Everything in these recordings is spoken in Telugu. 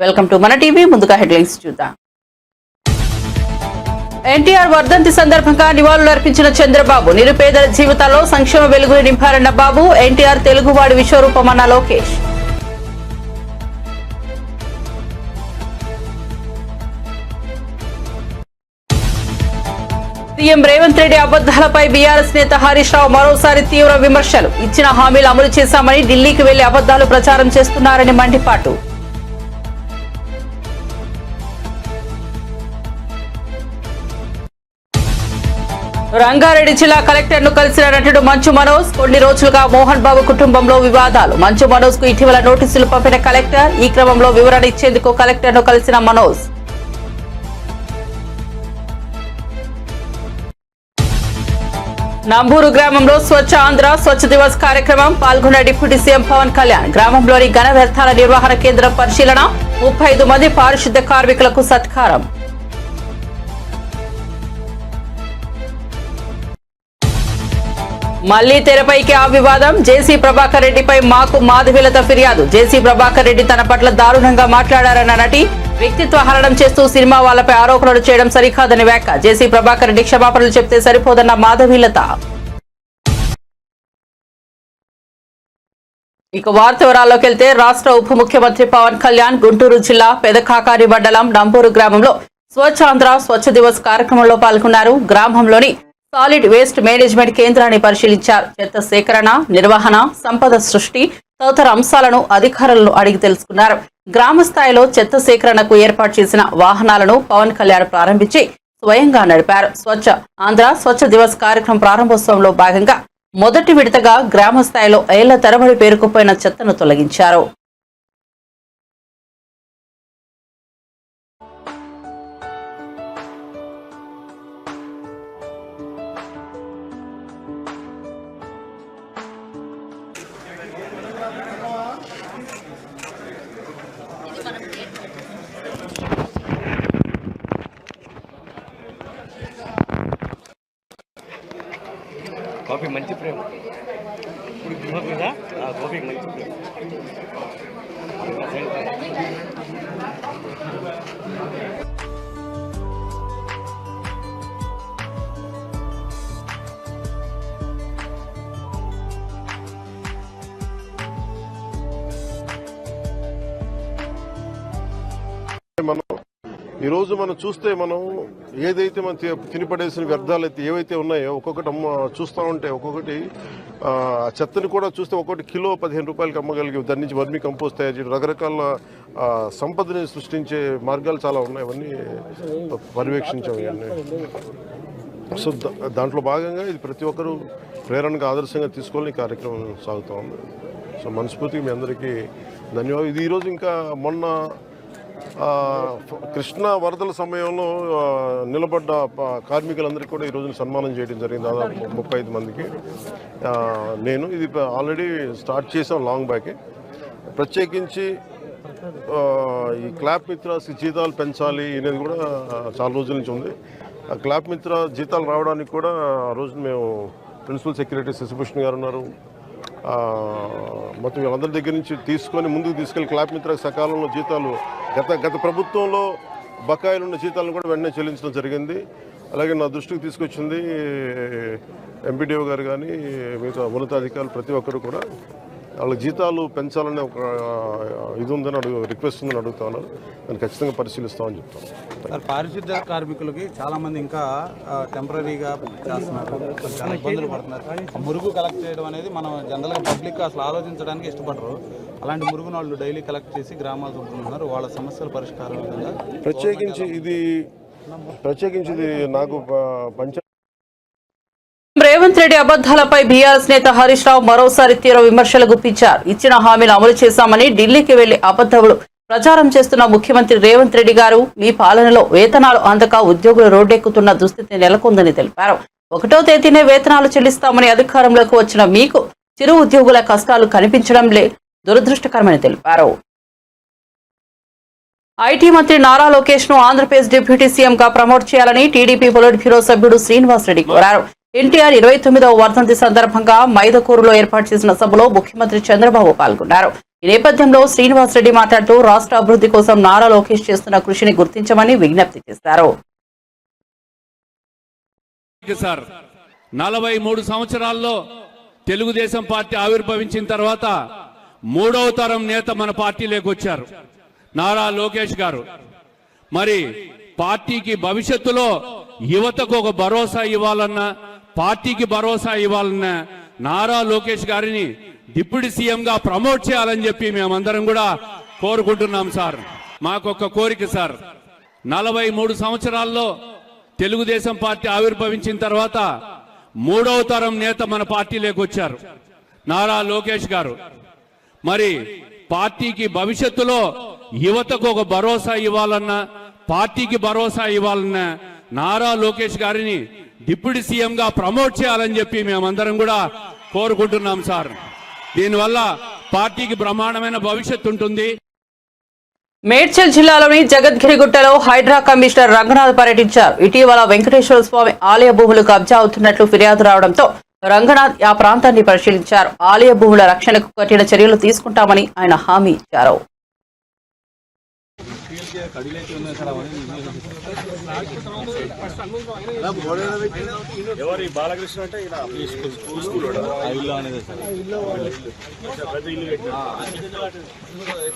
వెల్కమ్ టు మన టీవీ. ముందుగా హెడ్లైన్స్ చూద్దాం. ఎన్టీఆర్ వర్ధంతి సందర్భంగా నివాళులు అర్పించిన చంద్రబాబు. నిరుపేదల జీవితాల్లో సంక్షేమ వెలుగులు నింపారన్న బాబు. ఎన్టీఆర్ తెలుగువాడి విశ్వరూపమన్న లోకేష్. సీఎం రేవంత్ రెడ్డి అబద్దాలపై బీఆర్ఎస్ నేత హరీష్ రావు మరోసారి తీవ్ర విమర్శలు. ఇచ్చిన హామీలు అమలు చేశామని ఢిల్లీకి వెళ్లి అబద్దాలు ప్రచారం చేస్తున్నారని మండిపాటు. రంగారెడ్డి జిల్లా కలెక్టర్ ను కలిసిన నటుడు మంచు మనోజ్. కొన్ని రోజులుగా మోహన్ బాబు కుటుంబంలో వివాదాలు. మంచు మనోజ్ కు ఇటీవల నోటీసులు పంపిన కలెక్టర్. ఈ క్రమంలో వివరణ ఇచ్చేందుకు కలెక్టర్ ను కలిసిన మనోజ్. నంబూరు గ్రామంలో స్వచ్ఛ ఆంధ్ర స్వచ్ఛ దివస్ కార్యక్రమం. పాల్గొన్న డిప్యూటీ సీఎం పవన్ కళ్యాణ్. గ్రామంలోని ఘన వ్యర్థాల నిర్వహణ కేంద్రం పరిశీలన. 35 మంది పారిశుద్ధ్య కార్మికులకు సత్కారం. మళ్లీ తెరపైకి ఆ వివాదం. జేసీ ప్రభాకర్ రెడ్డిపై మాకు మాధవీలత ఫిర్యాదు. జేసీ ప్రభాకర్ రెడ్డి తన పట్ల దారుణంగా మాట్లాడారన్న నటి. వ్యక్తిత్వ హననం చేస్తూ సినిమా వాళ్లపై ఆరోపణలు చేయడం సరికాదని వ్యాఖ్య. జేసీ ప్రభాకర్ రెడ్డి క్షమాపణలు చెప్తే సరిపోదన్న మాధవీలత. ఇక వార్త వివరాల్లోకి వెళ్తే రాష్ట్ర ఉప ముఖ్యమంత్రి పవన్ కళ్యాణ్ గుంటూరు జిల్లా పెదకాకారి మండలం నంబూరు గ్రామంలో స్వచ్ఛ ఆంధ్ర స్వచ్ఛ దివస్ కార్యక్రమంలో పాల్గొన్నారు. గ్రామంలోని సాలిడ్ వేస్ట్ మేనేజ్మెంట్ కేంద్రాన్ని పరిశీలించారు. చెత్త సేకరణ, నిర్వహణ, సంపద సృష్టి తదితర అంశాలను అధికారులను అడిగి తెలుసుకున్నారు. గ్రామ స్థాయిలో చెత్త సేకరణకు ఏర్పాటు చేసిన వాహనాలను పవన్ కళ్యాణ్ ప్రారంభించి స్వయంగా నడిపారు. స్వచ్ఛ ఆంధ్ర స్వచ్ఛ దివస్ కార్యక్రమం ప్రారంభోత్సవంలో భాగంగా మొదటి విడతగా గ్రామ స్థాయిలో ఏళ్ల తరబడి పేరుకుపోయిన చెత్తను తొలగించారు. కాఫీ మంచి ప్రేమ కాఫీ మంచి ప్రేమ. ఈరోజు మనం చూస్తే మనం ఏదైతే మనం తినిపడేసిన వ్యర్థాలు అయితే ఏవైతే ఉన్నాయో ఒక్కొక్కటి చూస్తూ ఉంటే ఒక్కొక్కటి చెత్తని కూడా చూస్తే ఒక్కొక్కటి కిలో 15 రూపాయలకి అమ్మగలిగి దాని నుంచి వర్మీ కంపోస్ట్ తయారు చేయడం రకరకాల సంపదని సృష్టించే మార్గాలు చాలా ఉన్నాయి. అవన్నీ పర్యవేక్షించాం. ఇవన్నీ సో దాంట్లో భాగంగా ఇది ప్రతి ఒక్కరూ ప్రేరణగా ఆదర్శంగా తీసుకోవాలని ఈ కార్యక్రమం సాగుతూ ఉంది. సో మనస్ఫూర్తిగా మీ అందరికీ ధన్యవాదాలు. ఇది ఈరోజు ఇంకా మొన్న కృష్ణా వరదల సమయంలో నిలబడ్డ కార్మికులందరికీ కూడా ఈరోజు సన్మానం చేయడం జరిగింది. దాదాపు 35 మందికి. నేను ఇది ఆల్రెడీ స్టార్ట్ చేసాం లాంగ్ బ్యాకే. ప్రత్యేకించి ఈ క్లాప్ మిత్రాస్ జీతాలు పెంచాలి అనేది కూడా చాలా రోజుల నుంచి ఉంది. ఆ క్లాప్ మిత్ర జీతాలు రావడానికి కూడా ఆ రోజు మేము ప్రిన్సిపల్ సెక్రటరీ శశిభూషణ్ గారు ఉన్నారు, మొత్తం వీళ్ళందరి దగ్గర నుంచి తీసుకొని ముందుకు తీసుకెళ్లి క్లాప్ మిత్రకు సకాలంలో జీతాలు గత ప్రభుత్వంలో బకాయిలున్న జీతాలను కూడా వెంటనే చెల్లించడం జరిగింది. అలాగే నా దృష్టికి తీసుకొచ్చింది ఎంపీడీఓ గారు కానీ మిగతా ఉన్నతాధికారులు ప్రతి ఒక్కరు కూడా వాళ్ళ జీతాలు పెంచాలనే ఒక ఇది ఉందని రిక్వెస్ట్ ఉందని అడుగుతా ఉన్నారు. దాన్ని ఖచ్చితంగా పరిశీలిస్తామని చెప్తాను. సార్, పారిశుద్ధ్య కార్మికులకి చాలా మంది ఇంకా టెంపరీగా చేస్తున్నారు, చాలా ఇబ్బందులు పడుతున్నారు. మురుగు కలెక్ట్ చేయడం అనేది మనం జనరల్గా పబ్లిక్ అసలు ఆలోచించడానికి ఇష్టపడరు. అలాంటి మురుగును వాళ్ళు డైలీ కలెక్ట్ చేసి గ్రామాలు చూపుతున్నారు. వాళ్ళ సమస్యల పరిష్కారం విధంగా ప్రత్యేకించి ఇది నాకు రేవంత్ రెడ్డి అబద్దాలపై బీఆర్ఎస్ నేత హరీష్ రావు మరోసారి తీవ్ర విమర్శలు గుప్పించారు. ఇచ్చిన హామీలు అమలు చేశామని ఢిల్లీకి వెళ్లి అబద్దాలు ప్రచారం చేస్తున్న ముఖ్యమంత్రి రేవంత్ రెడ్డి గారు మీ పాలనలో వేతనాలు అందక ఉద్యోగులు రోడ్డెక్కుతున్న దుస్థితి నెలకొందని తెలిపారు. 1వ తేదీనే వేతనాలు చెల్లిస్తామని అధికారంలోకి వచ్చిన మీకు చిరు ఉద్యోగుల కష్టాలు కనిపించడం దురదృష్టకరమని తెలిపారు. ఐటీ మంత్రి నారా లోకేష్ ను ఆంధ్రప్రదేశ్ డిప్యూటీ సీఎం గా ప్రమోట్ చేయాలని టీడీపీ పొలిట్ బ్యూరో సభ్యుడు శ్రీనివాస్ రెడ్డి కోరారు. ఎన్టీఆర్ 29వ వర్ధంతి సందర్భంగా మైదకూరులో ఏర్పాటు చేసిన సభలో ముఖ్యమంత్రి చంద్రబాబు పాల్గొన్నారు. ఈ నేపథ్యంలో శ్రీనివాసరెడ్డి మాట్లాడుతూ రాష్ట్ర అభివృద్ధి కోసం నారా లోకేష్ చేస్తున్న కృషిని గుర్తించమని విజ్ఞప్తి చేశారు. 43 సంవత్సరాల్లో తెలుగుదేశం పార్టీ ఆవిర్భవించిన తర్వాత 3వ తరం నేత మన పార్టీలోకి వచ్చారు నారా లోకేష్ గారు. మరి పార్టీకి భవిష్యత్తులో యువతకు ఒక భరోసా ఇవ్వాలన్నా, పార్టీకి భరోసా ఇవ్వాలన్నా నారా లోకేష్ గారిని డిప్యూటీ సీఎంగా ప్రమోట్ చేయాలని చెప్పి మేమందరం కూడా కోరుకుంటున్నాం సార్. మాకొక కోరిక సార్, 43 సంవత్సరాల్లో తెలుగుదేశం పార్టీ ఆవిర్భవించిన తర్వాత 3వ తరం నేత మన పార్టీలోకి వచ్చారు నారా లోకేష్ గారు. మరి పార్టీకి భవిష్యత్తులో యువతకు ఒక భరోసా ఇవ్వాలన్నా, పార్టీకి భరోసా ఇవ్వాలన్నా నారా లోకేష్ గారిని డిప్యూటీ సీఎంగా ప్రమోట్ చేయాలని చెప్పి మేమందరం కూడా కోరుకుంటున్నాం సార్. దీనివల్ల పార్టీకి బ్రహ్మాండమైన భవిష్యత్తు ఉంటుంది. మేడ్చల్ జిల్లాలోని జగద్గిరిగుట్టలో హైడ్రా కమిషనర్ రంగనాథ్ పర్యటించారు. ఇటీవల వెంకటేశ్వర స్వామి ఆలయ భూములు కబ్జా అవుతున్నట్లు ఫిర్యాదు రావడంతో రంగనాథ్ ఆ ప్రాంతాన్ని పరిశీలించారు. ఆలయ భూముల రక్షణకు కఠిన చర్యలు తీసుకుంటామని ఆయన హామీ ఇచ్చారు. బాలకృష్ణ అంటే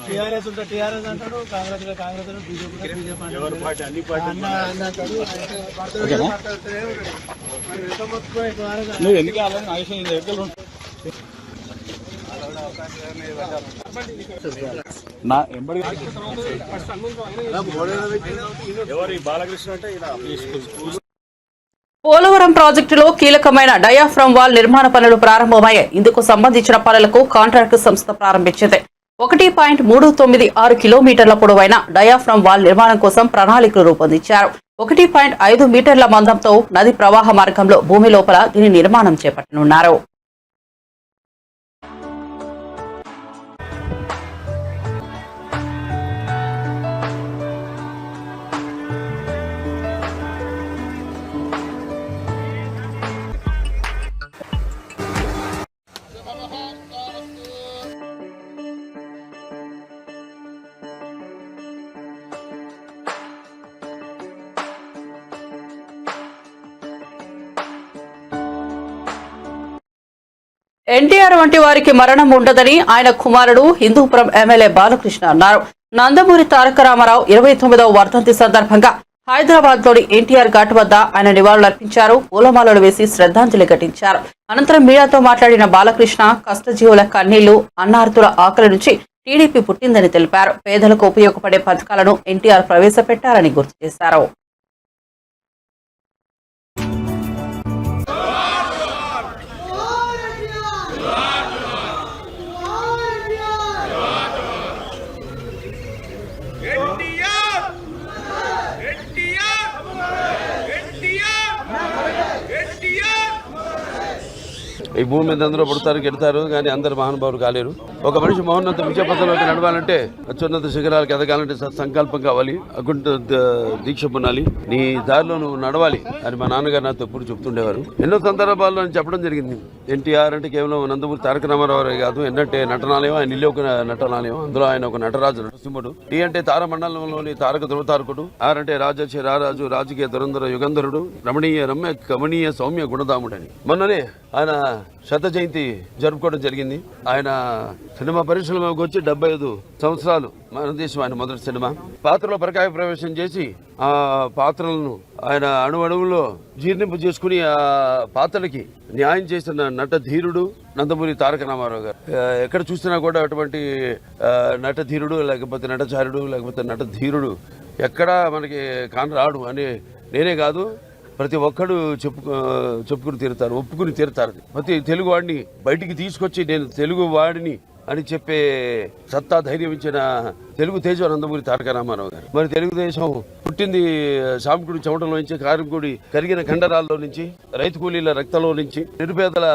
టీఆర్ఎస్ ఉంటే టీఆర్ఎస్ అంటాడు, కాంగ్రెస్ కాంగ్రెస్, బీజేపీ అన్ని నువ్వు ఎందుకు ఆలోచన బాలకృష్ణ అంటే పోలవరం ప్రాజెక్టులో కీలకమైన డయాఫ్రమ్ వాల్ నిర్మాణ పనులు ప్రారంభమయ్యాయి. ఇందుకు సంబంధించిన పనులకు కాంట్రాక్టు సంస్థ ప్రారంభించింది. 1.396 కిలోమీటర్ల పొడవైన డయాఫ్రమ్ వాల్ నిర్మాణం కోసం ప్రణాళికలు రూపొందించారు. 1.5 మీటర్ల మందంతో నది ప్రవాహ మార్గంలో భూమి లోపల దీని నిర్మాణం చేపట్టనున్నారు. ఎన్టీఆర్ వంటి వారికి మరణం ఉండదని ఆయన కుమారుడు హిందూపురం ఎమ్మెల్యే బాలకృష్ణ అన్నారు. నందమూరి తారక రామారావు 29వ వర్ధంతి సందర్భంగా హైదరాబాద్ లోని ఎన్టీఆర్ ఘాట్ వద్ద ఆయన నివాళులర్పించారు. పూలమాలలు వేసి శ్రద్ధాంజలి ఘటించారు. అనంతరం మీడియాతో మాట్లాడిన బాలకృష్ణ కష్టజీవుల కన్నీళ్లు, అన్నార్తుల ఆకలి నుంచి టీడీపీ పుట్టిందని తెలిపారు. పేదలకు ఉపయోగపడే పథకాలను ఎన్టీఆర్ ప్రవేశపెట్టారని గుర్తు చేశారు. ఈ భూమి మీద అందరూ పుడతారు గెడతారు, కానీ అందరు మహానుభావులు కాలేరు. ఒక మనిషి మహోన్నత విద్యాపథంలోకి నడవాలంటే, అత్యున్నత శిఖరాలకు ఎదగాలంటే సత్సంకల్పం కావాలి, అకుంఠ దీక్ష పొందాలి, నీ దారిలో నువ్వు నడవాలి అని మా నాన్నగారు నాతో ఎప్పుడు చెప్తుండేవారు. ఎన్నో సందర్భాల్లో నేను చెప్పడం జరిగింది. ఎన్టీఆర్ అంటే కేవలం నందమూరి తారక రామారావు కాదు, ఏంటంటే నటనాలయం, ఆయన ఇల్లు ఒక నటనాలయం, అందులో ఆయన ఒక నటరాజు నరసింహుడు. టీ అంటే తారమండలంలోని తారక ధృవతారకుడు, ఆర్ అంటే రాజర్షి రారాజు, రాజకీయ దురంధర యుగంధరుడు, రమణీయ రమ్య కమనీయ సౌమ్య గుణదాముడని. మొన్ననే ఆయన శత జయంతి జరుపుకోవడం జరిగింది. ఆయన సినిమా పరిశ్రమకు వచ్చి 75 సంవత్సరాలు మన దేశం ఆయన మొదటి సినిమా. పాత్రలో పరకాయ ప్రవేశం చేసి ఆ పాత్రలను ఆయన అణువణువులో జీర్ణింపు చేసుకుని ఆ పాత్రలకి న్యాయం చేసిన నట ధీరుడు నందమూరి తారక రామారావు గారు. ఎక్కడ చూసినా కూడా అటువంటి నట ధీరుడు, లేకపోతే నటచారుడు, లేకపోతే నట ధీరుడు ఎక్కడా మనకి కానరాడు అని నేనే కాదు, ప్రతి ఒక్కడు చెప్పుకుని తీరుతారు, ఒప్పుకుని తీరుతారు. ప్రతి తెలుగు వాడిని బయటికి తీసుకొచ్చి నేను తెలుగు వాడిని అని చెప్పే సత్తా ధైర్యం ఇచ్చిన తెలుగు తేజ నందమూరి తారక రామారావు గారు. మరి తెలుగుదేశం పుట్టింది శ్రామికుడి చెమటలో నుంచి, కార్మికుడి కరిగిన కండరాల్లో నుంచి, రైతు కూలీల రక్తంలో నుంచి, నిరుపేదల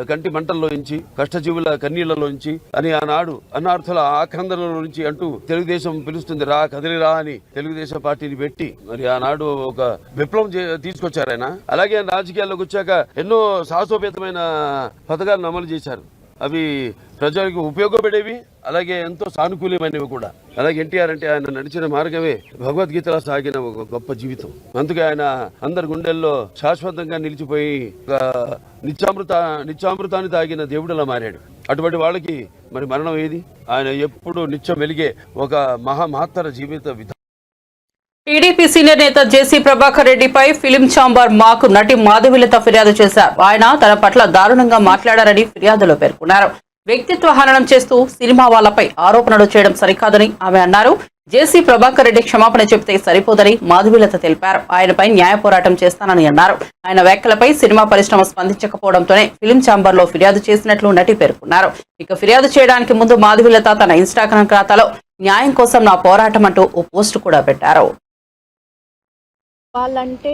కంటి మంటల్లో నుంచి, కష్టజీవుల కన్నీళ్లలో నుంచి అని ఆనాడు అన్నార్థుల ఆక్రందనలో నుంచి అంటూ తెలుగుదేశం పిలుస్తుంది రా కదిలిరా అని తెలుగుదేశం పార్టీని పెట్టి మరి ఆనాడు ఒక విప్లవం తీసుకొచ్చారు ఆయన. అలాగే రాజకీయాల్లోకి వచ్చాక ఎన్నో సాహసోపేతమైన పథకాలను అమలు చేశారు. అవి ప్రజలకు ఉపయోగపడేవి, అలాగే ఎంతో సానుకూలమైనవి కూడా. అలాగే ఎన్టీఆర్ అంటే ఆయన నడిచిన మార్గమే భగవద్గీతలో సాగిన ఒక గొప్ప జీవితం. అందుకే ఆయన అందరి గుండెల్లో శాశ్వతంగా నిలిచిపోయి నిత్యామృతాన్ని తాగిన దేవుడిలా మారాడు. అటువంటి వాళ్ళకి మరి మరణం ఏది? ఆయన ఎప్పుడు నిత్యం వెలిగే ఒక మహత్తర జీవిత విధానం. టీడీపీ సీనియర్ నేత జేసీ ప్రభాకర్ రెడ్డిపై ఫిలిం ఛాంబర్ మాకు నటి మాధవిలత ఫిర్యాదు చేశారు. ఆయన తన పట్ల దారుణంగా మాట్లాడారని ఫిర్యాదులో పేర్కొన్నారు. వ్యక్తిత్వ హననం చేస్తూ సినిమా వాళ్లపై ఆరోపణలు చేయడం సరికాదని ఆమె అన్నారు. జేసీ ప్రభాకర్ రెడ్డి క్షమాపణ చెబితే సరిపోదని మాధవిలత తెలిపారు. ఆయనపై న్యాయ పోరాటం చేస్తానని అన్నారు. ఆయన వ్యాఖ్యలపై సినిమా పరిశ్రమ స్పందించకపోవడంతోనే ఫిలిం ఛాంబర్ లో ఫిర్యాదు చేసినట్లు నటి పేర్కొన్నారు. ఇక ఫిర్యాదు చేయడానికి ముందు మాధవిలత తన ఇన్స్టాగ్రామ్ ఖాతాలో న్యాయం కోసం నా పోరాటం అంటూ ఓ పోస్ట్ కూడా పెట్టారు. వాళ్ళంటే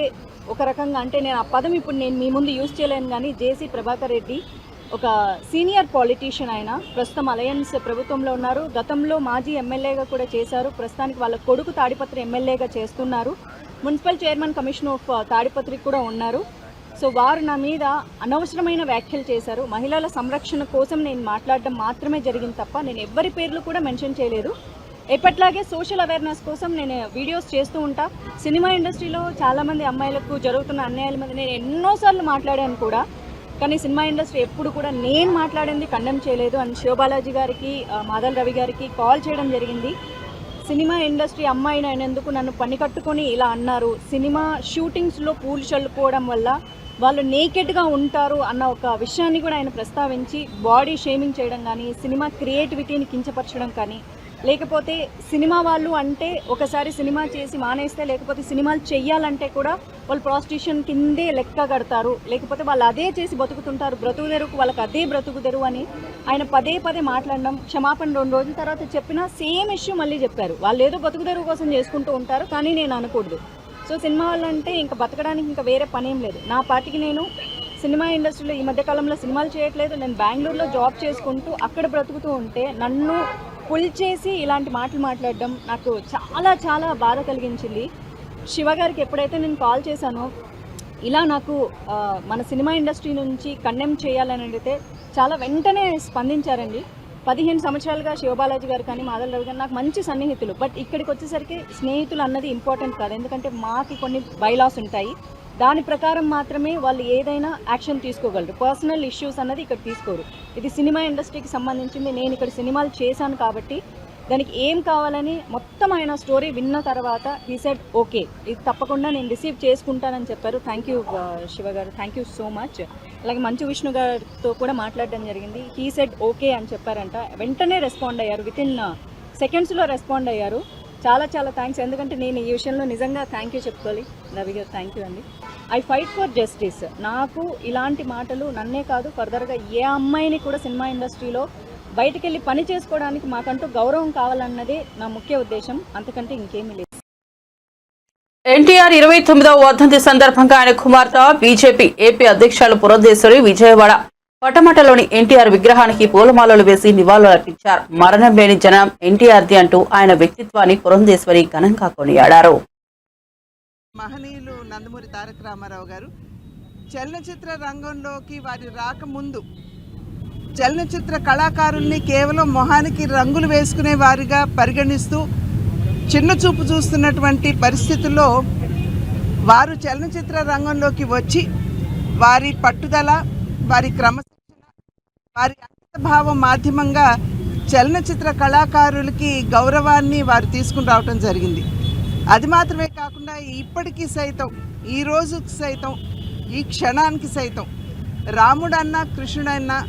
ఒక రకంగా అంటే నేను ఆ పదం ఇప్పుడు నేను మీ ముందు యూజ్ చేయలేను, కానీ జేసీ ప్రభాకర్ రెడ్డి ఒక సీనియర్ పాలిటీషియన్. ఆయన ప్రస్తుతం అలయన్స్ ప్రభుత్వంలో ఉన్నారు. గతంలో మాజీ ఎమ్మెల్యేగా కూడా చేశారు. ప్రస్తుతానికి వాళ్ళ కొడుకు తాడిపత్రి ఎమ్మెల్యేగా చేస్తున్నారు. Municipal chairman commission of Tadipatri కూడా ఉన్నారు. సో వారు నా మీద అనవసరమైన వ్యాఖ్యలు చేశారు. మహిళల సంరక్షణ కోసం నేను మాట్లాడడం మాత్రమే జరిగింది తప్ప నేను ఎవ్వరి పేర్లు కూడా మెన్షన్ చేయలేదు. ఎప్పట్లాగే సోషల్ అవేర్నెస్ కోసం నేను వీడియోస్ చేస్తూ ఉంటా. సినిమా ఇండస్ట్రీలో చాలామంది అమ్మాయిలకు జరుగుతున్న అన్యాయాల మీద నేను ఎన్నోసార్లు మాట్లాడాను కూడా, కానీ సినిమా ఇండస్ట్రీ ఎప్పుడు కూడా నేను మాట్లాడింది కండెమ్ చేయలేదు. అండ్ శివబాలాజీ గారికి, మాధవ్ రవి గారికి కాల్ చేయడం జరిగింది. సినిమా ఇండస్ట్రీ అమ్మాయిని అయినందుకు నన్ను పని కట్టుకొని ఇలా అన్నారు. సినిమా షూటింగ్స్లో పూలు చల్లుకోవడం వల్ల వాళ్ళు నేకెడ్గా ఉంటారు అన్న ఒక విషయాన్ని కూడా ఆయన ప్రస్తావించి బాడీ షేమింగ్ చేయడం కానీ, సినిమా క్రియేటివిటీని కించపరచడం కానీ, లేకపోతే సినిమా వాళ్ళు అంటే ఒకసారి సినిమా చేసి మానేస్తే, లేకపోతే సినిమాలు చెయ్యాలంటే కూడా వాళ్ళు ప్రాస్టిట్యూషన్ కిందే లెక్క కడతారు, లేకపోతే వాళ్ళు అదే చేసి బతుకుతుంటారు, బ్రతుకుదెరుకు వాళ్ళకి అదే బ్రతుకుదెరువు అని ఆయన పదే పదే మాట్లాడడం. క్షమాపణ 2 రోజుల తర్వాత చెప్పినా సేమ్ ఇష్యూ మళ్ళీ చెప్పారు. వాళ్ళు ఏదో బతుకుదెరువు కోసం చేసుకుంటూ ఉంటారు, కానీ నేను అనకూడదు. సో సినిమా వాళ్ళంటే ఇంకా బతకడానికి ఇంకా వేరే పనేం లేదు. నా పాటికి నేను సినిమా ఇండస్ట్రీలో ఈ మధ్యకాలంలో సినిమాలు చేయట్లేదు. నేను బెంగళూరులో జాబ్ చేసుకుంటూ అక్కడ బ్రతుకుతూ ఉంటే నన్ను పుల్ చేసి ఇలాంటి మాటలు మాట్లాడడం నాకు చాలా చాలా బాధ కలిగించింది. శివ గారికి ఎప్పుడైతే నేను కాల్ చేశానో ఇలా నాకు మన సినిమా ఇండస్ట్రీ నుంచి కండెమ్ చేయాలని అడిగితే చాలా వెంటనే స్పందించారండి. 15 సంవత్సరాలుగా శివబాలాజీ గారు కానీ, మాధవ్ రవి గారు నాకు మంచి సన్నిహితులు. బట్ ఇక్కడికి వచ్చేసరికి స్నేహితులు అన్నది ఇంపార్టెంట్ కాదు. ఎందుకంటే మాకు కొన్ని బైలాస్ ఉంటాయి. దాని ప్రకారం మాత్రమే వాళ్ళు ఏదైనా యాక్షన్ తీసుకోగలరు. పర్సనల్ ఇష్యూస్ అన్నది ఇక్కడ తీసుకోరు. ఇది సినిమా ఇండస్ట్రీకి సంబంధించింది. నేను ఇక్కడ సినిమాలు చేశాను కాబట్టి దానికి ఏం కావాలని మొత్తం ఆయన స్టోరీ విన్న తర్వాత హీ సెడ్ ఓకే, ఇది తప్పకుండా నేను రిసీవ్ చేసుకుంటానని చెప్పారు. థ్యాంక్ యూ శివ గారు, థ్యాంక్ యూ సో మచ్. అలాగే మంచు విష్ణు గారితో కూడా మాట్లాడడం జరిగింది. హీ సెడ్ ఓకే అని చెప్పారంట. వెంటనే రెస్పాండ్ అయ్యారు, వితిన్ సెకండ్స్లో రెస్పాండ్ అయ్యారు. చాలా చాలా థ్యాంక్స్. ఎందుకంటే నేను ఈ విషయంలో నిజంగా థ్యాంక్ యూ చెప్పుకోవాలి. రవి గారు థ్యాంక్ యూ అండి. I fight for justice. నాకు ఇలాంటి మాటలు నన్నే కాదు, ఫర్దర్గా ఏ అమ్మాయిని కూడా సినిమా ఇండస్ట్రీలో బయటికి వెళ్ళి పని చేసుకోవడానికి మాకంటూ గౌరవం కావాలన్నదే నా ముఖ్య ఉద్దేశం, అంతకంటే ఇంకేమీ లేదు. ఎన్టీఆర్ 29వ వర్ధంతి సందర్భంగా ఆయన కుమార్తె బీజేపీ ఏపీ అధ్యక్షులు పురంధేశ్వరి విజయవాడ పటమటలోని ఎన్టీఆర్ విగ్రహానికి పూలమాలలు వేసి నివాళులర్పించారు. మరణం లేని జనం ఎన్టీఆర్ది అంటూ ఆయన వ్యక్తిత్వాన్ని పురంధేశ్వరి ఘనంగా కొనియాడారు. మహనీయులు నందమూరి తారక రామారావు గారు చలనచిత్ర రంగంలోకి వారి రాకముందు చలనచిత్ర కళాకారుల్ని కేవలం మొహానికి రంగులు వేసుకునే వారిగా పరిగణిస్తూ చిన్న చూపు చూస్తున్నటువంటి పరిస్థితుల్లో వారు చలనచిత్ర రంగంలోకి వచ్చి వారి పట్టుదల, వారి క్రమశిక్షణ, వారి అంకితభావం మాధ్యమంగా చలనచిత్ర కళాకారులకి గౌరవాన్ని వారు తీసుకుని రావటం జరిగింది. అది మాత్రమే కాకుండా ఇప్పటికీ సైతం, ఈ రోజుకి సైతం, ఈ క్షణానికి సైతం రాముడన్నా, కృష్ణుడన్నా,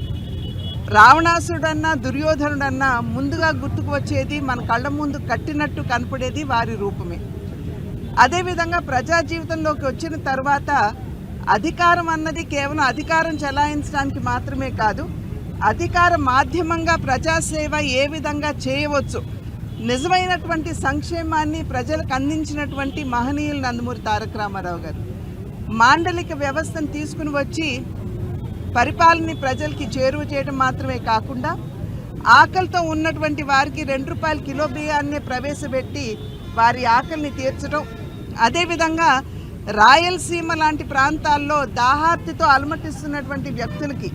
రావణాసుడన్నా, దుర్యోధనుడన్నా ముందుగా గుర్తుకు వచ్చేది, మన కళ్ళ ముందు కట్టినట్టు కనపడేది వారి రూపమే. అదేవిధంగా ప్రజా జీవితంలోకి వచ్చిన తర్వాత అధికారం అన్నది కేవలం అధికారం చెలాయించడానికి మాత్రమే కాదు, అధికార మాధ్యమంగా ప్రజాసేవ ఏ విధంగా చేయవచ్చు, నిజమైనటువంటి సంక్షేమాన్ని ప్రజలకు అందించినటువంటి మహనీయులు నందమూరి తారక రామారావు గారు. మాండలిక వ్యవస్థను తీసుకుని వచ్చి పరిపాలనని ప్రజలకి చేరువ చేయడం మాత్రమే కాకుండా ఆకలితో ఉన్నటువంటి వారికి 2 రూపాయల కిలో బియ్యాన్ని ప్రవేశపెట్టి వారి ఆకలిని తీర్చడం, అదేవిధంగా రాయలసీమ లాంటి ప్రాంతాల్లో దాహార్తితో అలమటిస్తున్నటువంటి వ్యక్తులకి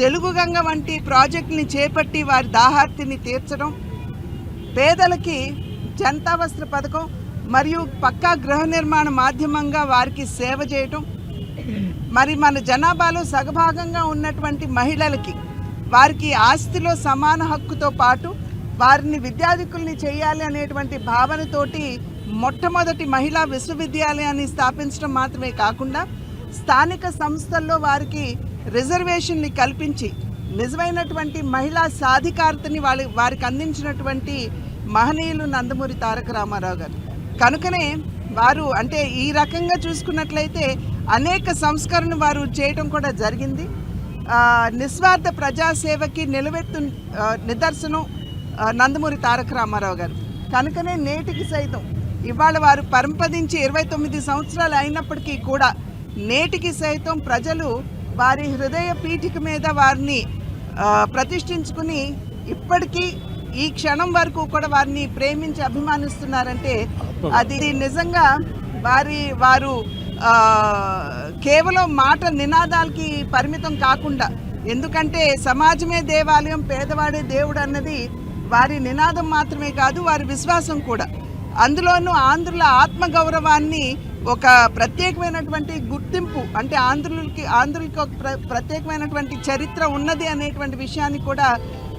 తెలుగు గంగ వంటి ప్రాజెక్టుని చేపట్టి వారి దాహార్తిని తీర్చడం, పేదలకి జనతా వస్త్ర పథకం మరియు పక్కా గృహ నిర్మాణ మాధ్యమంగా వారికి సేవ చేయటం, మరి మన జనాభాలో సగభాగంగా ఉన్నటువంటి మహిళలకి వారికి ఆస్తిలో సమాన హక్కుతో పాటు వారిని విద్యాధికుల్ని చేయాలి అనేటువంటి భావనతోటి మొట్టమొదటి మహిళా విశ్వవిద్యాలయాన్ని స్థాపించడం మాత్రమే కాకుండా స్థానిక సంస్థల్లో వారికి రిజర్వేషన్ని కల్పించి నిజమైనటువంటి మహిళా సాధికారతని వారికి అందించినటువంటి మహనీయులు నందమూరి తారక రామారావు గారు. కనుకనే వారు అంటే ఈ రకంగా చూసుకున్నట్లయితే అనేక సంస్కరణ వారు చేయడం కూడా జరిగింది. నిస్వార్థ ప్రజాసేవకి నిలవెత్తు నిదర్శనం నందమూరి తారక రామారావు గారు. కనుకనే నేటికి సైతం ఇవాళ వారు పరంపదించి 29 సంవత్సరాలు అయినప్పటికీ కూడా నేటికి సైతం ప్రజలు వారి హృదయ పీఠిక మీద వారిని ప్రతిష్ఠించుకుని ఇప్పటికీ ఈ క్షణం వరకు కూడా వారిని ప్రేమించి అభిమానిస్తున్నారంటే అది నిజంగా వారు కేవలం మాట నినాదాలకి పరిమితం కాకుండా, ఎందుకంటే సమాజమే దేవాలయం, పేదవాడే దేవుడు అన్నది వారి నినాదం మాత్రమే కాదు, వారి విశ్వాసం కూడా. అందులోనూ ఆంధ్రుల ఆత్మగౌరవాన్ని ఒక ప్రత్యేకమైనటువంటి గుర్తింపు, అంటే ఆంధ్రులకి ఒక ప్రత్యేకమైనటువంటి చరిత్ర ఉన్నది అనేటువంటి విషయాన్ని కూడా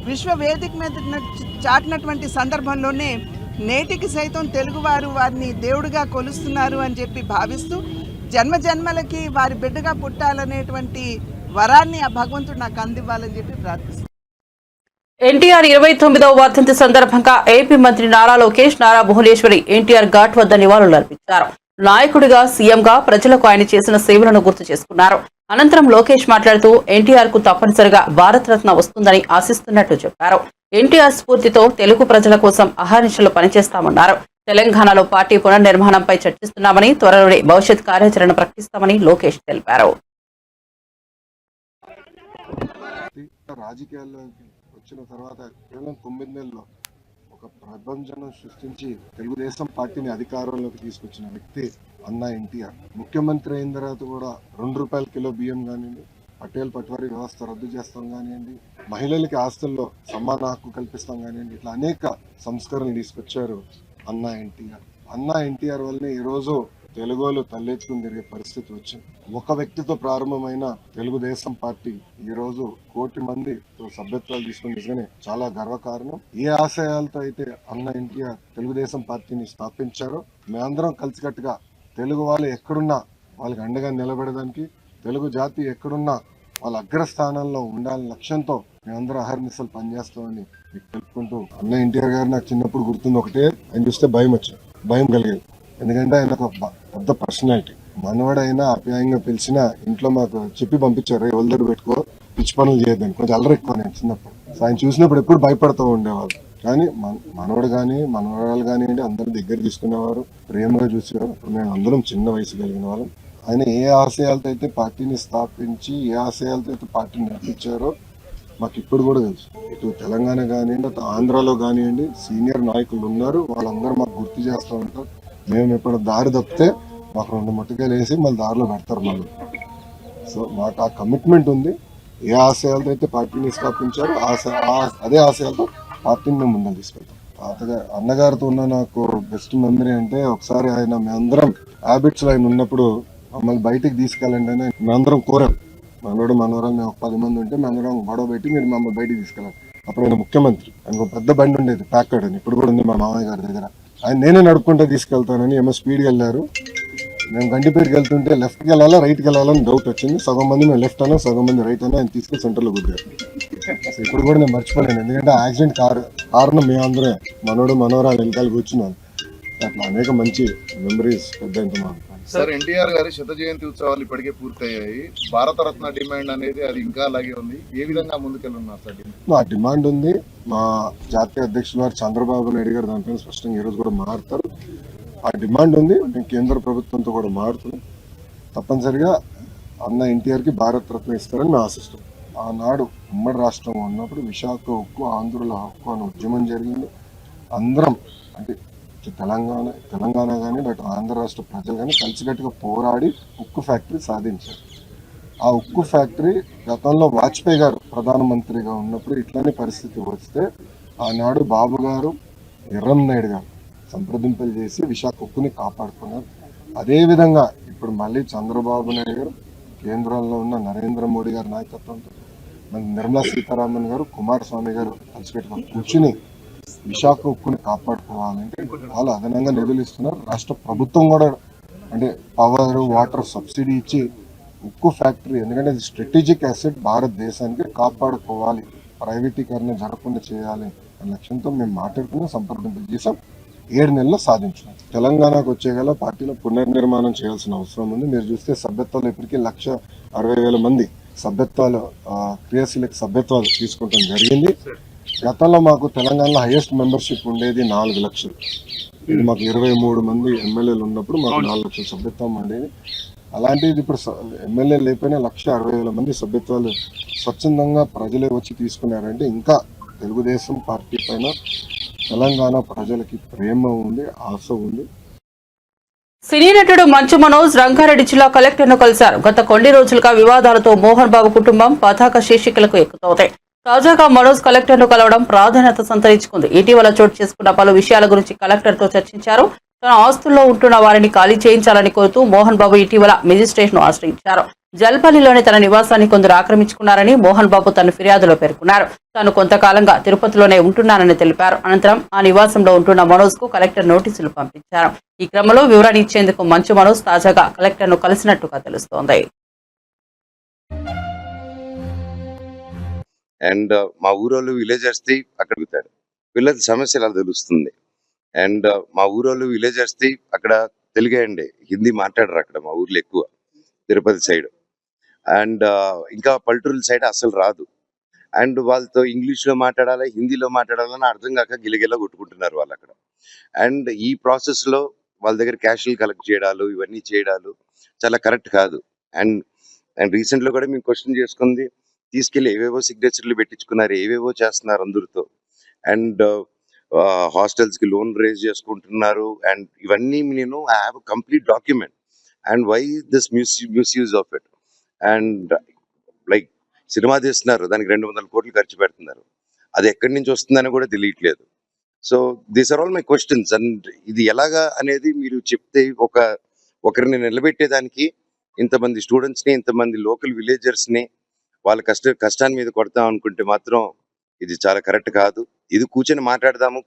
విశ్వ వేదిక మీద చాటినటువంటి సందర్భంలోనే నేటికి సైతం తెలుగువారు వారిని దేవుడిగా కొలుస్తున్నారు అని చెప్పి భావిస్తూ జన్మ జన్మలకి వారి బిడ్డగా పుట్టాలనేటువంటి వరాన్ని ఆ భగవంతుడు నాకు అందివ్వాలని చెప్పి ప్రార్థిస్తున్నాను. ఎన్టీఆర్ 29వ వర్ధంతి సందర్భంగా ఏపీ మంత్రి నారా లోకేష్, నారా భువనేశ్వరి ఎన్టీఆర్ ఘాట్ వద్ద నివాళులర్పించారు. నాయకుడిగా, సీఎంగా ప్రజలకు ఆయన చేసిన సేవలను గుర్తు చేసుకున్నారు. అనంతరం లోకేష్ మాట్లాడుతూ ఎన్టీఆర్ కు తప్పనిసరిగా భారతరత్న వస్తుందని ఆశిస్తున్నట్లు చెప్పారు. ఎన్టీఆర్ స్ఫూర్తితో తెలుగు ప్రజల కోసం అహర్నిశలు పనిచేస్తామన్నారు. తెలంగాణలో పార్టీ పునర్నిర్మాణంపై చర్చిస్తున్నామని, త్వరలోనే భవిష్యత్ కార్యాచరణ ప్రకటిస్తామని లోకేష్ తెలిపారు. రాజకీయాల్లోకి వచ్చిన తర్వాత కేవలం 9 నెలల్లో ఒక ప్రభంజనం సృష్టించి తెలుగుదేశం పార్టీని అధికారంలోకి తీసుకొచ్చిన వ్యక్తి అన్నా ఎన్టీఆర్. ముఖ్యమంత్రి అయిన తర్వాత కూడా ₹2 కిలో బియ్యం కానివ్వండి, పటేల్ పట్వారీ వ్యవస్థ రద్దు చేస్తాం కానివ్వండి, మహిళలకి ఆస్తుల్లో సమాన హక్కు కల్పిస్తాం కానివ్వండి, ఇట్లా అనేక సంస్కరణలు తీసుకొచ్చారు అన్నా ఎన్టీఆర్. అన్నా ఎన్టీఆర్ వల్లనే ఈరోజు తెలుగులో తలెత్తుకుని తిరిగే పరిస్థితి వచ్చింది. ఒక వ్యక్తితో ప్రారంభమైన తెలుగుదేశం పార్టీ ఈరోజు 1 కోటి మంది సభ్యత్వాలు తీసుకుని నిజంగానే చాలా గర్వకారణం. ఏ ఆశయాలతో అయితే అన్న ఎన్టీఆర్ తెలుగుదేశం పార్టీని స్థాపించారో మేమందరం కలిసికట్టుగా తెలుగు వాళ్ళు ఎక్కడున్నా వాళ్ళకి అండగా నిలబడడానికి, తెలుగు జాతి ఎక్కడున్నా వాళ్ళ అగ్రస్థానంలో ఉండాలని లక్ష్యంతో మేమందరం అహర్నిశలు పనిచేస్తామని మీకు తెలుపుకుంటూ, అన్న ఎన్టీఆర్ గారు నాకు చిన్నప్పుడు గుర్తుంది ఒకటే, ఆయన చూస్తే భయం కలిగేది. ఎందుకంటే ఆయన ఒక పెద్ద పర్సనాలిటీ. మనవాడైనా ఆప్యాయంగా పిలిచినా ఇంట్లో మాకు చెప్పి పంపించారు, ఎవరి దగ్గర పెట్టుకో, పిచ్చి పనులు చేయొద్దని. కొంచెం అల్లరి ఎక్కువ నేను చిన్నప్పుడు. ఆయన చూసినప్పుడు ఎప్పుడు భయపడుతూ ఉండేవాళ్ళు. కానీ మనవాడు కానీ మనవరాలు కానివ్వండి అందరూ దగ్గర తీసుకునేవారు, ప్రేమగా చూసేవారు. అప్పుడు మేము అందరం చిన్న వయసు కలిగిన వాళ్ళం. ఆయన ఏ ఆశయాలతో అయితే పార్టీని స్థాపించి, ఏ ఆశయాలతో అయితే పార్టీని నడిపించారో మాకు ఇప్పుడు కూడా తెలుసు. ఇటు తెలంగాణ కానివ్వండి, అటు ఆంధ్రాలో కానివ్వండి సీనియర్ నాయకులు ఉన్నారు, వాళ్ళందరూ మాకు గుర్తు చేస్తూ ఉంటారు. మేము ఎప్పుడు దారి తప్పితే మాకు 2 ముట్టకాయలు వేసి మళ్ళీ దారిలో పెడతారు మళ్ళీ. సో మాకు ఆ కమిట్మెంట్ ఉంది. ఏ ఆశయాలతో అయితే పార్టీని స్థాపించారో అదే ఆశయాలతో పార్టీని మేము ముందుకు తీసుకెళ్తాం. అన్నగారితో ఉన్న నాకు బెస్ట్ మెమరీ అంటే, ఒకసారి ఆయన మేమందరం హ్యాబిట్స్ లో ఆయన ఉన్నప్పుడు మమ్మల్ని బయటికి తీసుకెళ్ళండి అని మేమందరం కోరాం. మనోడు మనవరాలు మేము 10 మంది ఉంటే మేమందరం గొడవ పెట్టి మీరు మమ్మల్ని బయటికి తీసుకెళ్ళాలి. అప్పుడు ఆయన ముఖ్యమంత్రి, ఆయనకు ఒక పెద్ద బండి ఉండేది ప్యాకర్డ్ అని, ఇప్పుడు కూడా ఉంది మా మామయ్య గారి దగ్గర. ఆయన నేనే నడుపుకుంటూ తీసుకెళ్తానని ఏమో స్పీడ్గా వెళ్ళారు. మేము గండిపేటకి వెళ్తుంటే లెఫ్ట్కి వెళ్ళాలా రైట్కి వెళ్ళాలని డౌట్ వచ్చింది. సగం మంది మేము లెఫ్ట్ అన్నా, సగం మంది రైట్ అన్నా, ఆయన తీసుకెళ్ళి సెంటర్లో గుద్దారు. సో ఇప్పుడు కూడా నేను మర్చిపోలేను, ఎందుకంటే యాక్సిడెంట్ కారణం మేమందరే, మనోడు మనవరాలు వెనకాల కూర్చున్నాను. అట్లా అనేక మంచి మెమరీస్ పెద్ద మాకు. సార్, ఎన్టీఆర్ గారి 100 జయంతి ఉత్సవాలు ఇప్పటికే పూర్తయ్యాయి. భారతరత్న డిమాండ్ అనేది అది ఇంకా అలాగే ఉంది. ఏ విధంగా ముందుకెళ్ళున్నారు సార్? ఆ డిమాండ్ ఉంది. మా జాతీయ అధ్యక్షులు వారు చంద్రబాబు నాయుడు గారు దానిపైన స్పష్టంగా ఈరోజు కూడా మారుతారు. ఆ డిమాండ్ ఉంది. మేము కేంద్ర ప్రభుత్వంతో కూడా మారుతున్నాం. తప్పనిసరిగా అన్న ఎన్టీఆర్కి భారతరత్న ఇస్తారని మేము ఆశిస్తాం. ఆనాడు ఉమ్మడి రాష్ట్రం ఉన్నప్పుడు విశాఖ హక్కు, ఆంధ్రుల హక్కు అనే ఉద్యమం జరిగింది. అందరం అంటే తెలంగాణ కానీ, బట్ ఆంధ్ర రాష్ట్ర ప్రజలు కానీ కలిసికట్టుగా పోరాడి ఉక్కు ఫ్యాక్టరీ సాధించారు. ఆ ఉక్కు ఫ్యాక్టరీ గతంలో వాజ్పేయి గారు ప్రధానమంత్రిగా ఉన్నప్పుడు ఇట్లానే పరిస్థితి వస్తే ఆనాడు బాబు గారు ఎర్రంనాయుడు గారు సంప్రదింపులు చేసి విశాఖ ఉక్కుని కాపాడుకున్నారు. అదేవిధంగా ఇప్పుడు మళ్ళీ చంద్రబాబు నాయుడు గారు, కేంద్రంలో ఉన్న నరేంద్ర మోడీ గారి నాయకత్వంతో మన నిర్మలా సీతారామన్ గారు, కుమారస్వామి గారు కలిసిపెట్టుకుని కూర్చుని విశాఖ ఉక్కుని కాపాడుకోవాలంటే వాళ్ళు అదనంగా నిధులు ఇస్తున్నారు. రాష్ట్ర ప్రభుత్వం కూడా అంటే పవర్, వాటర్ సబ్సిడీ ఇచ్చి ఉక్కు ఫ్యాక్టరీ, ఎందుకంటే అది స్ట్రాటజిక్ అసెట్, భారతదేశానికి కాపాడుకోవాలి, ప్రైవేటీకరణ జరగకుండా చేయాలి అనే లక్ష్యంతో మేము మాట్లాడుకుని సంప్రదింపులు చేసాం. 7 నెలల్లో సాధించాం. తెలంగాణకు వచ్చేగల పార్టీలో పునర్నిర్మాణం చేయాల్సిన అవసరం ఉంది. మీరు చూస్తే సభ్యత్వాలు ఇప్పటికీ 1,60,000 మంది సభ్యత్వాలు, క్రియాశీలక సభ్యత్వాలు తీసుకుంటాం జరిగింది. గతంలో మాకు తెలంగాణలో హైయెస్ట్ మెంబర్షిప్ ఉండేది 4 లక్షలు. ఇది మాకు 23 మంది ఎమ్మెల్యేలు ఉన్నప్పుడు మాకు 4 లక్షల సభ్యత్వం ఉండేది. అలాంటిది ఇప్పుడు ఎమ్మెల్యేలు లేకపోయినా 1,60,000 మంది సభ్యత్వాలు స్వచ్ఛందంగా ప్రజలే వచ్చి తీసుకున్నారంటే ఇంకా తెలుగుదేశం పార్టీ పైన తెలంగాణ ప్రజలకి ప్రేమ ఉంది, ఆశ ఉంది. సినీ నటుడు మంచు మనోజ్ రంగారెడ్డి జిల్లా కలెక్టర్ను కలిశారు. గత కొన్ని రోజులుగా వివాదాలతో మోహన్ బాబు కుటుంబం పతాక శీర్షికలకు ఎక్కుతోంది. తాజాగా మనోజ్ కలెక్టర్ను కలవడం ప్రాధాన్యత సంతరించుకుంది. ఇటీవల చోటు చేసుకున్న పలు విషయాల గురించి కలెక్టర్తో చర్చించారు. తన ఆస్తుల్లో ఉంటున్న వారిని ఖాళీ చేయించాలని కోరుతూ మోహన్ బాబు ఇటీవల మెజిస్ట్రేట్ను ఆశ్రయించారు. జల్పల్లిలోని తన నివాసాన్ని కొందరు ఆక్రమించుకున్నారని మోహన్ బాబు తన ఫిర్యాదులో పేర్కొన్నారు. తాను కొంతకాలంగా తిరుపతిలోనే ఉంటున్నానని తెలిపారు. అనంతరం ఆ నివాసంలో ఉంటున్న మనోజ్ కు కలెక్టర్ నోటీసులు పంపించారు. ఈ క్రమంలో వివరణ ఇచ్చేందుకు మంచు మనోజ్ తాజాగా కలెక్టర్ను కలిసినట్టుగా తెలుస్తోంది. అండ్ మా ఊరోళ్ళు విలేజర్స్ది అక్కడ అడుగుతారు, వీళ్ళది సమస్య ఎలా తెలుస్తుంది. అండ్ మా ఊరోళ్ళు విలేజర్స్ది అక్కడ తెలుగే అండి, హిందీ మాట్లాడరు అక్కడ మా ఊర్లో ఎక్కువ, తిరుపతి సైడ్. అండ్ ఇంకా పల్లెటూరుల సైడ్ అసలు రాదు. అండ్ వాళ్ళతో ఇంగ్లీష్లో మాట్లాడాలి, హిందీలో మాట్లాడాలని అర్థం కాక గిలగిల కొట్టుకుంటున్నారు వాళ్ళు అక్కడ. అండ్ ఈ ప్రాసెస్లో వాళ్ళ దగ్గర క్యాషులు కలెక్ట్ చేయడాలు, ఇవన్నీ చేయడాలు చాలా కరెక్ట్ కాదు. అండ్ అండ్ రీసెంట్లో కూడా మేము క్వశ్చన్ చేసుకుంది, తీసుకెళ్ళి ఏవేవో సిగ్నేచర్లు పెట్టించుకున్నారు, ఏవేవో చేస్తున్నారు అందరితో. అండ్ హాస్టల్స్కి లోన్ రేజ్ చేసుకుంటున్నారు. అండ్ ఇవన్నీ నేను I have complete document. And why this misuse of it. And like cinema తీస్తున్నారు, దానికి 200 కోట్లు ఖర్చు పెడుతున్నారు, అది ఎక్కడి నుంచి వస్తుందని కూడా తెలియట్లేదు. So these are all my questions. And ఇది ఎలాగా అనేది మీరు చెప్తే ఒకరిని నిలబెట్టేదానికి ఇంతమంది స్టూడెంట్స్ని, ఇంతమంది లోకల్ విలేజర్స్ని వాళ్ళ కష్టాన్ని మీద కొడతాం అనుకుంటే మాత్రం ఇది చాలా కరెక్ట్ కాదు. ఇది కూర్చొని మాట్లాడదాము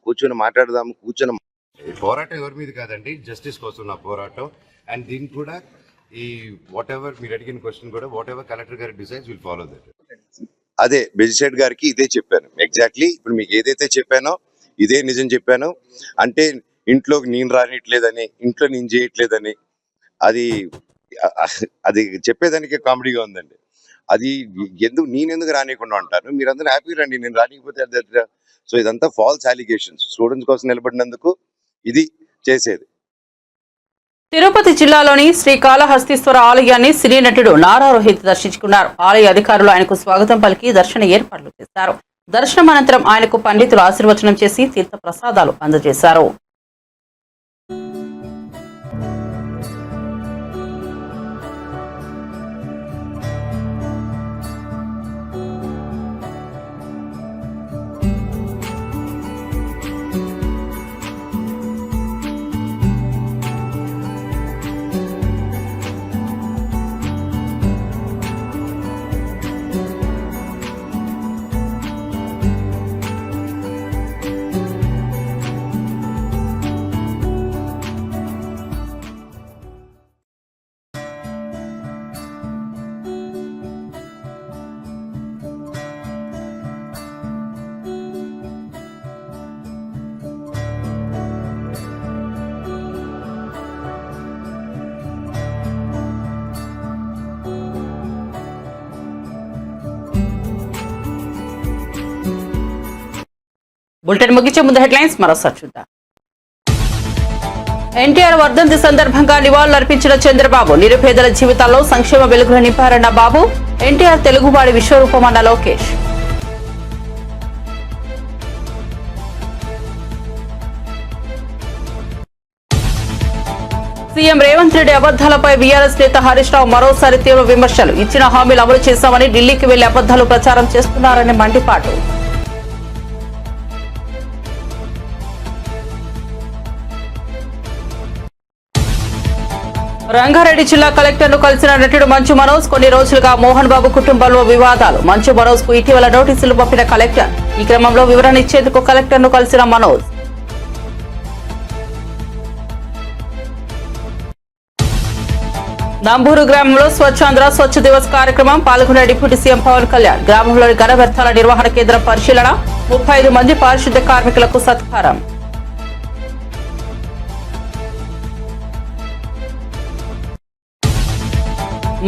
పోరాటం ఎవరి మీద కాదండి, జస్టిస్ కోసం నా పోరాటం. అండ్ దీనికి కూడా ఈ వాట్ ఎవర్ మీరు అడిగిన క్వశ్చన్ కూడా వాట్ ఎవర్ కలెక్టర్ గారి డిసైడ్స్ విల్ ఫాలో దట్. అదే మెజిస్ట్రేట్ గారికి ఇదే చెప్పాను ఎగ్జాక్ట్లీ. ఇప్పుడు మీకు ఏదైతే చెప్పానో ఇదే నిజం చెప్పాను. అంటే ఇంట్లోకి నేను రానిట్లేదని, ఇంట్లో నేను చేయట్లేదని, అది చెప్పేదానికి కామెడీగా ఉందండి. అది నేనెందుకు రానియకుండా ఉంటాను, మీరందరూ హ్యాపీ రండి, నేను రానికపోతే. సో ఇదంతా ఫాల్స్ అలిగేషన్స్. స్టూడెంట్స్ కోసం నిలబడినందుకు ఇది చేసేది. తిరుపతి జిల్లాలోని శ్రీకాళహస్తీశ్వర ఆలయాన్ని సినీ నటుడు నారా రోహిత్ దర్శించుకున్నారు. ఆలయ అధికారులు ఆయనకు స్వాగతం పలికి దర్శన ఏర్పాట్లు చేశారు. దర్శనం అనంతరం ఆయనకు పండితులు ఆశీర్వచనం చేసి తీర్థ ప్రసాదాలు అందజేశారు. బులెటిన్ ముగించే ముందు హెడ్లైన్స్ మరోసారి చూద్దాం. ఎన్టీఆర్ వర్ధంతి సందర్భంగా నివాళులర్పించిన చంద్రబాబు, నిరుపేదల జీవితాల్లో సంక్షేమ వెలుగులు నింపారన్న బాబు. ఎన్టీఆర్ తెలుగువాడి విశ్వరూపమన్న లోకేష్. సీఎం రేవంత్ రెడ్డి అబద్దాలపై వీఆర్ఎస్ నేత హరీష్ రావు మరోసారి తీవ్ర విమర్శలు. ఇచ్చిన హామీలు అమలు చేశామని ఢిల్లీకి వెళ్లి అబద్దాలు ప్రచారం చేస్తున్నారని మండిపాటు. రంగారెడ్డి జిల్లా కలెక్టర్ను కలిసిన నటుడు మంచు మనోజ్. కొన్ని రోజులుగా మోహన్ బాబు కుటుంబంలో వివాదాలు. మంచు మనోజ్ కు ఇటీవల నోటీసులు పంపిన కలెక్టర్. ఈ క్రమంలో వివరణ ఇచ్చేందుకు కలెక్టర్ను కలిసిన మనోజ్. నంబూరు గ్రామంలో స్వచ్ఛాంధ్ర స్వచ్ఛ దివస్ కార్యక్రమం. పాల్గొన్న డిప్యూటీ సీఎం పవన్ కళ్యాణ్. గ్రామంలోని ఘన వ్యర్థాల నిర్వహణ కేంద్రం పరిశీలన. 35 మంది పారిశుద్ధ్య కార్మికులకు సత్కారం.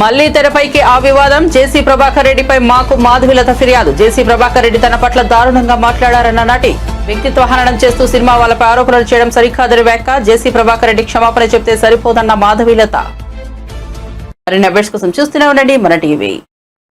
మళ్లీ తెరపైకి ఆ వివాదం. జేసీ ప్రభాకర్ రెడ్డిపై మాకు మాధవిలత ఫిర్యాదు. జేసీ ప్రభాకర్ రెడ్డి తన పట్ల దారుణంగా మాట్లాడారన్న నటి. వ్యక్తిత్వ హననం చేస్తూ సినిమా వాళ్ళపై ఆరోపణలు చేయడం సరికాదని వ్యాఖ్య. జేసీ ప్రభాకర్ రెడ్డి క్షమాపణ చెప్తే సరిపోదన్న మాధవిలత. మరిన్ని అప్డేట్స్ కోసం చూస్తూనే ఉండండి మన టీవీ.